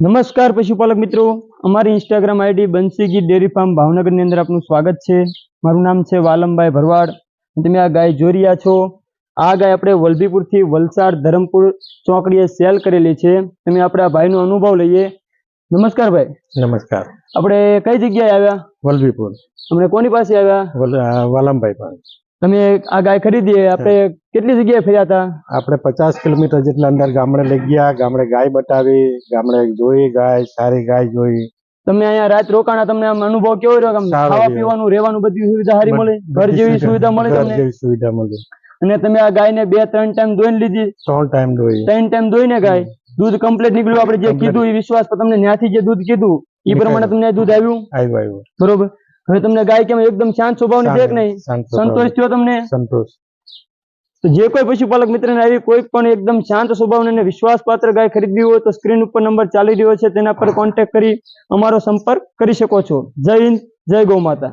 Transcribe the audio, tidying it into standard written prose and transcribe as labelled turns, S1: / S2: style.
S1: નમસ્કાર પશુપાલક મિત્રો, અમારી ઇન્સ્ટાગ્રામ આઈડી બંસીગી ડેરી ફાર્મ ભાવનગરની અંદર આપનું સ્વાગત છે। મારું નામ છે વાલમભાઈ ભરવાડ। તમે આ ગાય જોઈ રહ્યા છો, આ ગાય આપણે વલભીપુરથી વલસાડ ધરમપુર ચોકડીએ સેલ કરેલી છે। તમે આપણે આ ભાઈનો અનુભવ લઈએ। નમસ્કાર ભાઈ।
S2: નમસ્કાર।
S1: આપણે કઈ જગ્યાએ આવ્યા?
S2: વલભીપુર।
S1: અમે કોની પાસે આવ્યા?
S2: વાલમભાઈ પાસે।
S1: તમે આ ગાય ખરીદી આપણે કેટલી જગ્યાએ ફર્યા હતા?
S2: આપણે 50 કિલોમીટર જેટલા અંદર ગામડે લઈ ગયા, ગામડે ગાય બતાવી, ગામડે જોઈ ગાય, સારી ગાય જોઈ।
S1: તમે અહીંયા રાત રોકાણા, તમને આમ અનુભવ કેવો રહ્યો? ખાવા પીવાનું રહેવાનું બધી સુવિધા સારી મળે? ઘર જેવી સુવિધા મળે તમને?
S2: ઘર જેવી સુવિધા મળે।
S1: અને તમે આ ગાયને 2-3 ટાઈમ ધોઈને લીધી?
S2: 3 ટાઈમ ધોઈ।
S1: 3 ટાઈમ ધોઈને ગાય દૂધ કમ્પ્લીટ નીકળ્યું? આપણે જે કીધું એ વિશ્વાસ પર તમને ત્યાંથી જે દૂધ કીધું એ પ્રમાણે તમને દૂધ આવ્યું?
S2: આવ્યું।
S1: બરોબર। હવે તમને ગાય કેમ એકદમ શાંત સ્વભાવની છે કે નહીં? સંતોષ થયો તમને?
S2: સંતોષ।
S1: તો જે કોઈ પશુપાલક મિત્રને આવી કોઈ પણ એકદમ શાંત સ્વભાવની અને વિશ્વાસપાત્ર ગાય ખરીદવી હોય તો સ્ક્રીન ઉપર નંબર ચાલી રહ્યો છે, તેના પર કોન્ટેક્ટ કરી અમારો સંપર્ક કરી શકો છો। જય હિન્દ, જય ગૌ માતા।